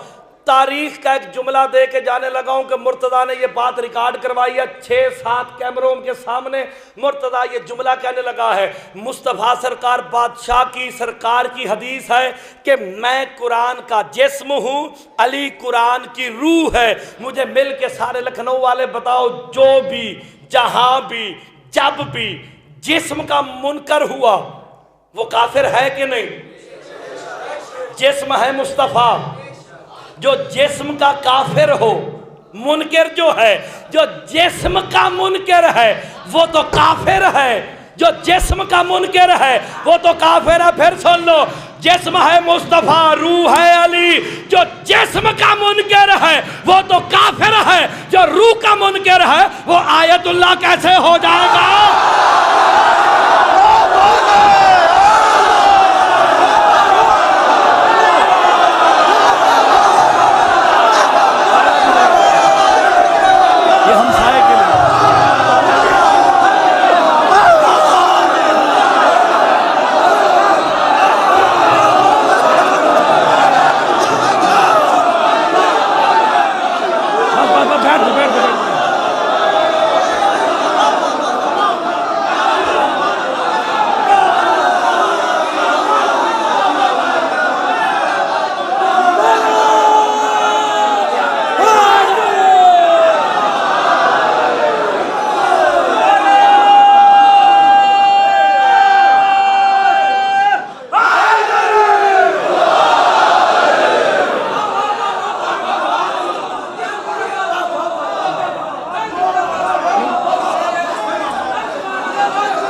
तारीख का एक जुमला दे के जाने लगा हूं कि मुर्तजा ने ये बात रिकॉर्ड करवाई है 6-7 कैमरों के सामने। मुर्तजा ये जुमला कहने लगा है, मुस्तफ़ा सरकार बादशाह की सरकार की हदीस है कि मैं कुरान का जिस्म हूं, अली कुरान की रूह है। मुझे मिल के सारे लखनऊ वाले बताओ, जो भी जहां भी जब भी जिस्म का मुनकर हुआ वो काफिर है कि नहीं? जिस्म है मुस्तफ़ा, जो जिस्म का काफिर हो, मुनकर जो है, जो जिस्म का मुनकर है वो तो काफिर है, जो जिस्म का मुनकर है वो तो काफिर है। फिर सुन लो, जिस्म है मुस्तफा, रूह है अली। जो जिस्म का मुनकर है वो तो काफिर है, जो रूह का मुनकर है वो आयतुल्लाह कैसे हो जाएगा?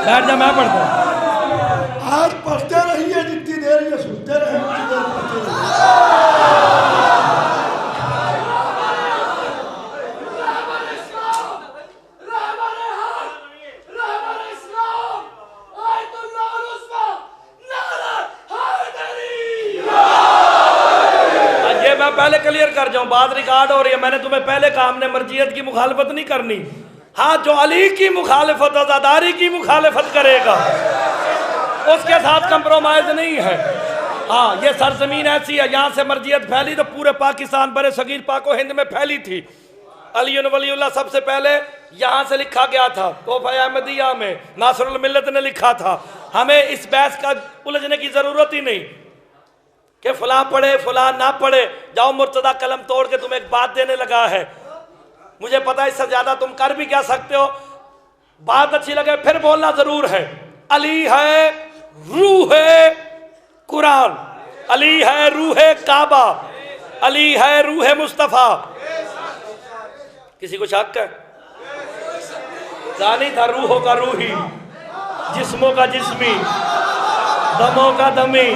बैठ जा, मैं पढ़ता हूँ। आज पढ़ते रहिए, जितनी देर ये सुनते रहे उतनी देर पढ़ते रहिए। ये मैं पहले क्लियर कर जाऊं, बात रिकॉर्ड हो रही है। मैंने तुम्हें पहले कहा हमने मर्जियत की मुखालफत नहीं करनी। हाँ, जो अली की मुखालफत, आज़ादारी की मुखालफत करेगा उसके साथ कंप्रोमाइज नहीं है। हाँ, ये सरजमीन ऐसी है, यहाँ से मर्जियत फैली तो पूरे पाकिस्तान बड़े सगीर पाको हिंद में फैली थी। अली वलीउल्लाह सबसे पहले यहाँ से लिखा गया था, तोहफा अहमदिया में नासरुल मिल्लत ने लिखा था। हमें इस बहस का उलझने की जरूरत ही नहीं कि फलां पढ़े फलां ना पढ़े। जाओ, मुर्तदा कलम तोड़ के तुम्हें एक बात देने लगा है। मुझे पता है इससे ज्यादा तुम कर भी क्या सकते हो। बात अच्छी लगे फिर बोलना जरूर है। अली है रूह कुरान, अली है रूह काबा, अली है रूह मुस्तफा। किसी को शक है? जानी था रूहों का रूही, जिस्मों का जिस्मी, दमों का दमी।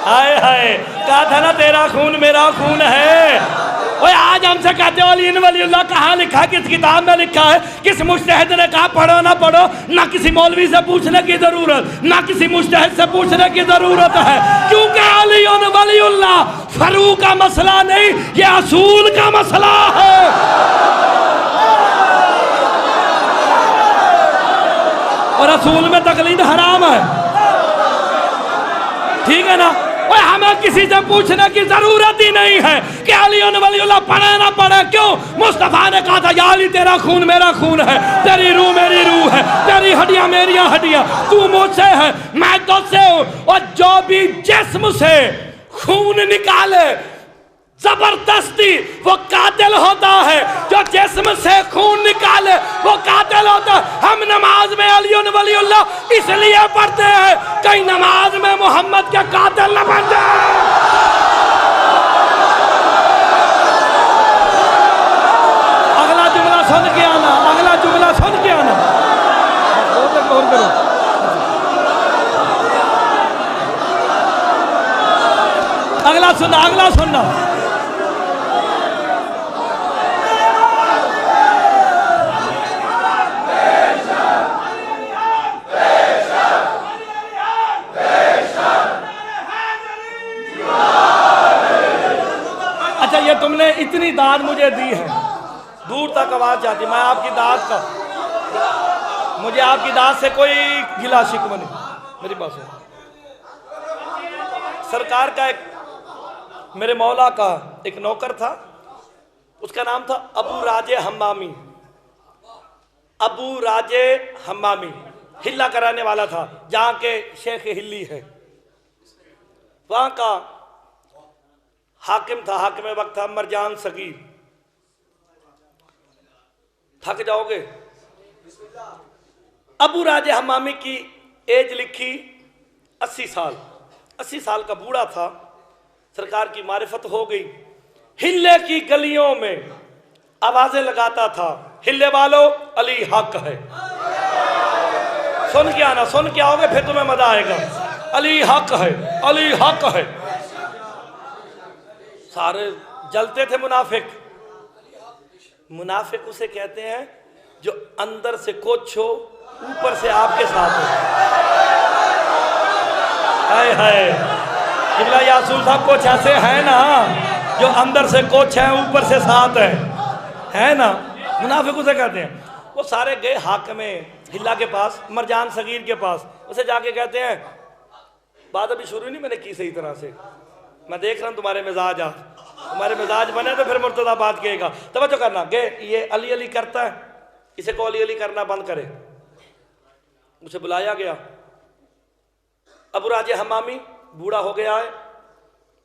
हाय हाय, कहा था ना तेरा खून मेरा खून है। ओए आज हमसे कहते हो अली वलीउल्लाह कहाँ लिखा है, किस किताब में लिखा है, किस मुज्तहिद ने कहा पढ़ो ना पढ़ो? ना किसी मौलवी से पूछने की जरूरत, ना किसी मुज्तहिद से पूछने की जरूरत है, क्योंकि अली वलीउल्लाह फरू का मसला नहीं, ये असूल का मसला है। और असूल में तकलीद हराम है, ठीक है ना? और हमें किसी से पूछने की जरूरत ही नहीं है कि अली वलीउल्लाह पढ़े ना पढ़े। क्यों? मुस्तफा ने कहा था या अली तेरा खून मेरा खून है, तेरी रूह मेरी रूह है, तेरी हड्डियां मेरी हड्डियां, तू मुझसे है मैं तुझसे हूं। और जो भी जिस्म से खून निकाले जबरदस्ती वो कातिल होता है, जो जिस्म से खून निकाले वो कातिल होता है। हम नमाज में अली वलीउल्लाह इसलिए पढ़ते हैं कहीं नमाज में मोहम्मद के कातिल न बन जाए। अगला जुमला सुन के आना, अगला जुमला सुन के आना। और करो, अगला सुनना, अगला सुनना। अच्छा, ये तुमने इतनी दाद मुझे दी है, दूर तक आवाज जाती, मैं आपकी दाद का, मुझे आपकी दाद से कोई गिला शिकवा नहीं। मेरी बात सुनो, सरकार का एक, मेरे मौला का एक नौकर था, उसका नाम था अबू राजे हम्मामी। अबू राजे हम्मामी हिल्ला कराने वाला था, जहाँ के शेख हिल्ली है, वहाँ का हाकिम था। हाकिम वक्त था मरजान सगीर। थक जाओगे। अबू राजे हम्मामी की एज लिखी 80 साल। 80 साल का बूढ़ा था, सरकार की मारिफत हो गई। हिल्ले की गलियों में आवाजें लगाता था, हिल्ले वालों अली हक है। सुन के आना, सुन के आओगे फिर तुम्हें मजा आएगा। अली हक है, अली हक है। सारे जलते थे मुनाफिक। मुनाफिक उसे कहते हैं जो अंदर से कुछ हो, ऊपर से आपके साथ हो। हाय हाय, किबला यासूल साहब कुछ ऐसे हैं ना जो अंदर से कुछ है, ऊपर से साथ है ना। मुनाफिक उसे कहते हैं। वो सारे गए हाकिम हिल्ला के पास, मरजान सगीर के पास। उसे जाके कहते हैं बात अभी शुरू नहीं मैंने की सही तरह से, मैं देख रहा हूँ तुम्हारे मिजाज, आज तुम्हारे मिजाज बने तो फिर मुर्तदा बात कहेगा। तवज्जो करना, गे ये अली अली करता है, इसे को अली अली करना बंद करे। उसे बुलाया गया। अबू राजे हमामी बूढ़ा हो गया है,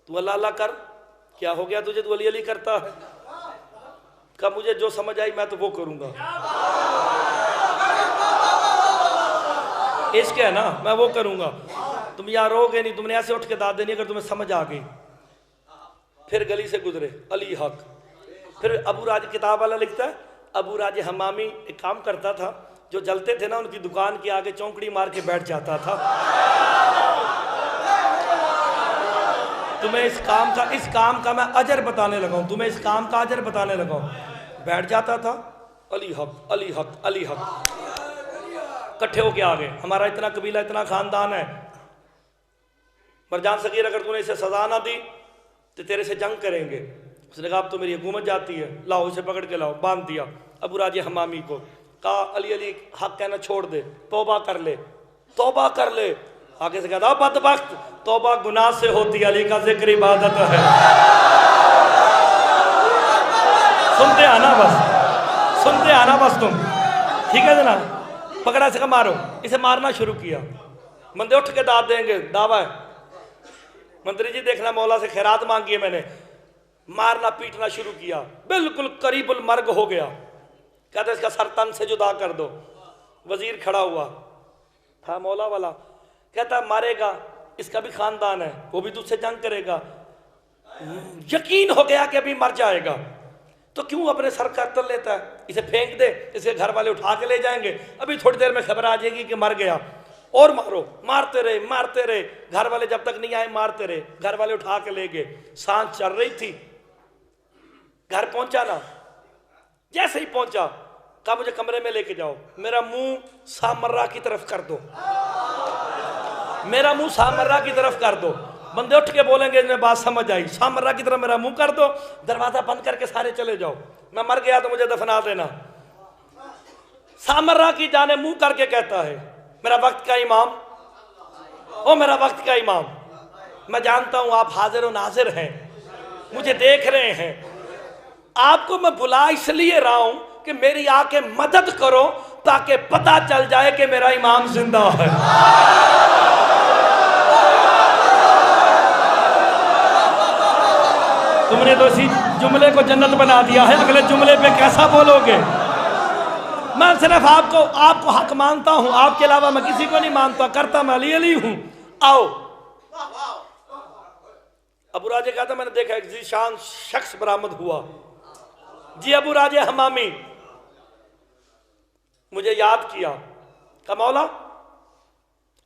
तू अल्लाह अल्लाह कर, क्या हो गया तुझे, तू अली अली करता है? का मुझे जो समझ आई मैं तो वो करूंगा, इश्क है ना, मैं वो करूंगा। तुम यार रोगे नहीं, तुमने ऐसे उठ के दाद देनी अगर तुम्हें समझ आ गई। फिर गली से गुजरे, अली हक। फिर अबू राज किताब वाला लिखता है, अबू राज हमामी एक काम करता था, जो जलते थे ना उनकी दुकान के आगे चौंकड़ी मार के बैठ जाता था। तुम्हें इस काम का मैं अजर बताने लगा हूं, तुम्हें इस काम का अजर बताने लगा हूं। बैठ जाता था, अली हक अली हक अली हक। इकट्ठे होके आ गए, हमारा इतना कबीला इतना खानदान है, मरजान सगीर अगर तूने इसे सजा ना दी तो तेरे से जंग करेंगे। उसने कहा अब तो मेरी हुकूमत जाती है, लाओ इसे पकड़ के लाओ। बांध दिया अबू राजे हमामी को, कहा अली अली हक कहना छोड़ दे, तौबा कर ले, तौबा कर ले। आगे से कहता बदबख्त, तौबा गुनाह से होती, अली का जिक्र इबादत है। सुनते आना बस, सुनते आना बस तुम, ठीक है ना। पकड़ा से मारो, इसे मारना शुरू किया। बंदे उठ के दाद देंगे, दावा है मंत्री जी देखना मौला से खैरात मांगी है मैंने। मारना पीटना शुरू किया, बिल्कुल करीबुल मर्ग हो गया। कहते इसका सर तन से जुदा कर दो। वजीर खड़ा हुआ था मौला वाला, कहता मारेगा, इसका भी खानदान है, वो भी तुझसे जंग करेगा। यकीन हो गया कि अभी मर जाएगा, तो क्यों अपने सर कतर लेता है, इसे फेंक दे, इसे घर वाले उठा के ले जाएंगे, अभी थोड़ी देर में खबर आ जाएगी कि मर गया। और मारो, मारते रहे मारते रहे, घर वाले जब तक नहीं आए मारते रहे। घर वाले उठा के ले गए। सांझ चल रही थी, घर पहुंचा ना, जैसे ही पहुंचा कहा मुझे कमरे में लेके जाओ, मेरा मुंह सामर्रा की तरफ कर दो, मेरा मुंह सामर्रा की तरफ कर दो। बंदे उठ के बोलेंगे इन्हें बात समझ आई, सामर्रा की तरफ मेरा मुंह कर दो, दरवाजा बंद करके सारे चले जाओ, मैं मर गया तो मुझे दफना देना। सामर्रा की जाने मुंह करके कहता है मेरा वक्त का इमाम, ओ मेरा वक्त का इमाम, मैं जानता हूं आप हाजिर और नाजिर हैं, मुझे देख रहे हैं, आपको मैं बुला इसलिए रहा हूं कि मेरी आके मदद करो ताकि पता चल जाए कि मेरा इमाम जिंदा है। तुमने तो इसी जुमले को जन्नत बना दिया है, अगले जुमले पे कैसा बोलोगे। मैं सिर्फ आपको हक मानता हूं, आपके अलावा मैं किसी को नहीं मानता, करता मैं अली अली हूं। आओ। अबू राजे कहता मैंने देखा एक जीशान शख्स बरामद हुआ। जी अबू राजे हमामी, मुझे याद किया, कहा मौला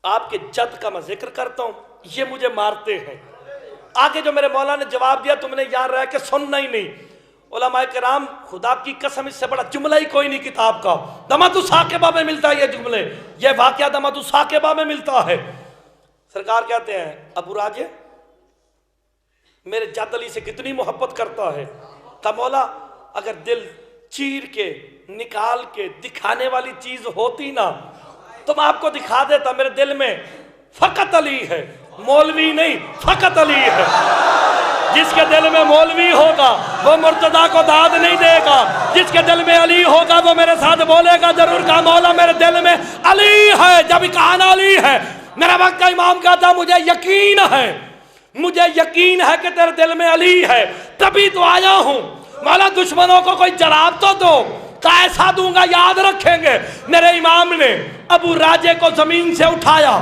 आपके जद का मैं जिक्र करता हूं, ये मुझे मारते हैं। आगे जो मेरे मौला ने जवाब दिया तुमने यहां रह के सुनना ही नहीं। उलमाए किराम खुदा की कसम इससे बड़ा जुमला ही कोई नहीं किताब का। दमातु साकिबा में मिलता है ये जुमले, ये वाकया दमातु साकिबा में मिलता है। सरकार कहते हैं अबू राजे मेरे जद अली से कितनी मोहब्बत करता है। कहा मौला अगर दिल चीर के निकाल के दिखाने वाली चीज होती ना तो मैं आपको दिखा देता। मेरे दिल में फकत अली है, मौलवी नहीं, फकत अली है। जिसके दिल में मौलवी होगा वो मुर्तदा को दाद नहीं देगा, जिसके दिल में अली होगा वो मेरे साथ बोलेगा जरूर, का मौला मेरे दिल में अली है। जब कहा ना अली है, मेरा वक्त का इमाम कहता मुझे यकीन है, मुझे यकीन है कि तेरे दिल में अली है, तभी तो आया हूं। मौला दुश्मनों को कोई जवाब तो दो, कैसा दूंगा याद रखेंगे। मेरे इमाम ने अबू राजे को जमीन से उठाया,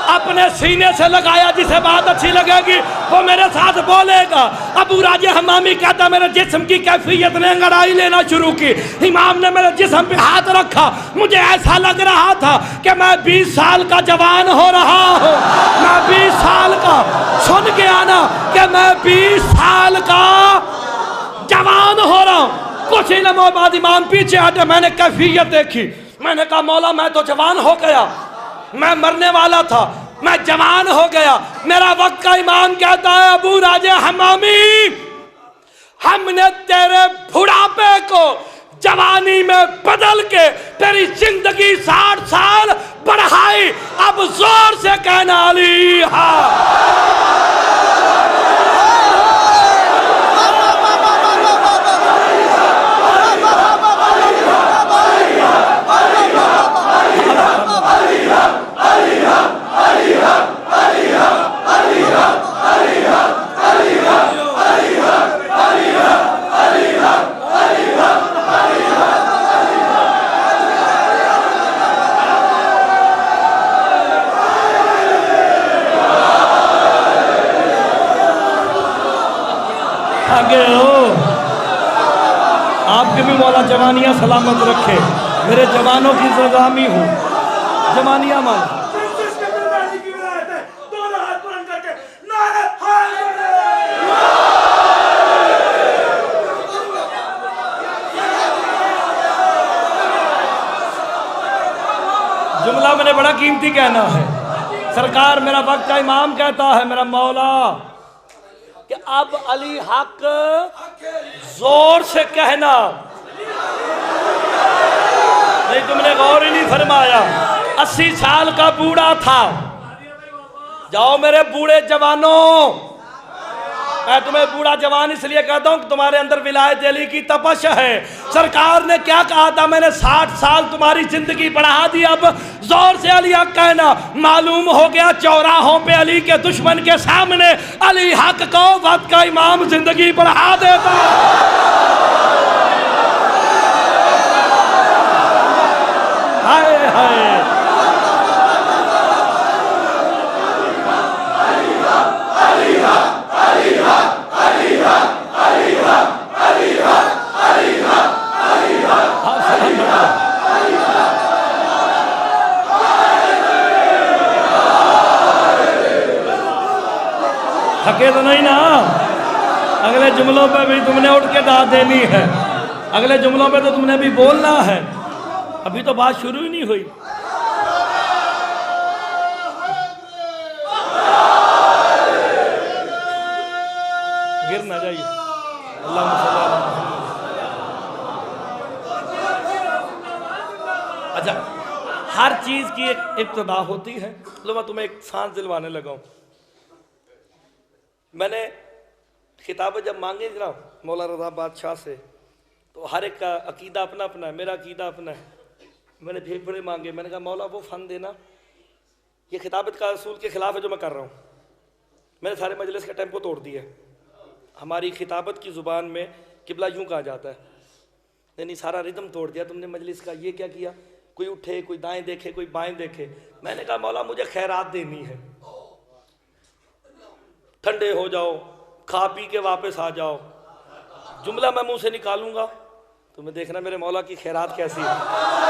अपने सीने से लगाया, जिसे बात अच्छी लगेगी वो मेरे साथ बोलेगा। अबू राजे हमामी कहता मेरे जिस्म की कैफियत ने अंगड़ाई लेना शुरू की। इमाम ने मेरे जिस्म पे हाथ रखा, मुझे ऐसा लग रहा था कि मैं 20 साल का जवान हो रहा हूँ। मैं 20 साल का, सुन के आना कि मैं 20 साल का जवान हो रहा हूँ। कुछ ही लम्हों बाद इमाम पीछे हटे, मैंने कैफियत देखी। मैंने कहा मौला मैं तो जवान हो गया, मैं मरने वाला था, मैं जवान हो गया। मेरा वक्त का इमाम कहता है अबू राजे हमामी, हमने तेरे बुढ़ापे को जवानी में बदल के तेरी जिंदगी 60 साल बढ़ाई। अब जोर से कहना अली हाँ। आगे हो, आपके भी मौला जवानियां सलामत रखे। मेरे जवानों की ज़गामी हूँ, जवानियां मान। जुमला मैंने बड़ा कीमती कहना है। सरकार मेरा वक्त का इमाम कहता है मेरा मौला कि अब अली हक, जोर से कहना। नहीं तुमने गौर ही नहीं फरमाया। 80 साल का बूढ़ा था। जाओ मेरे बूढ़े जवानों, मैं तुम्हें बूढ़ा जवान इसलिए कहता हूं कि तुम्हारे अंदर विलायत अली की तपश है। सरकार ने क्या कहा था, मैंने 60 साल तुम्हारी जिंदगी बढ़ा दी। अब जोर से अली हक कहना। मालूम हो गया चौराहों पे अली के दुश्मन के सामने अली हक को वक्त का इमाम जिंदगी बढ़ा देता। हाय हाय, थके तो नहीं ना? अगले जुमलों पे भी तुमने उठ के दाद देनी है। अगले जुमलों पे तो तुमने भी बोलना है। अभी तो बात शुरू ही नहीं हुई। गिर ना जाइए। अच्छा, हर चीज की एक इब्तिदा होती है। लो मैं तुम्हें एक सांस दिलवाने लगा हूं। मैंने खिताबें जब मांगी ना मौला रज़ा बादशाह से, तो हर एक का अकीदा अपना अपना है। मेरा अकीदा अपना है। मैंने फेफड़े मांगे। मैंने कहा मौला वो फन देना, ये खिताबत का असूल के खिलाफ है जो मैं कर रहा हूँ। मैंने सारे मजलिस का टेम्पो तोड़ दिया। हमारी खिताबत की ज़ुबान में किबला यूँ कहा जाता है, नहीं सारा रिदम तोड़ दिया तुमने मजलिस का। ये क्या किया, कोई उठे, कोई दाएं देखे, कोई बाएं देखे। मैंने कहा मौला मुझे खैरात देनी है, ठंडे हो जाओ, खा पी के वापस आ जाओ। जुमला मैं मुंह से निकालूंगा, तुम्हें देखना मेरे मौला की खैरात कैसी है।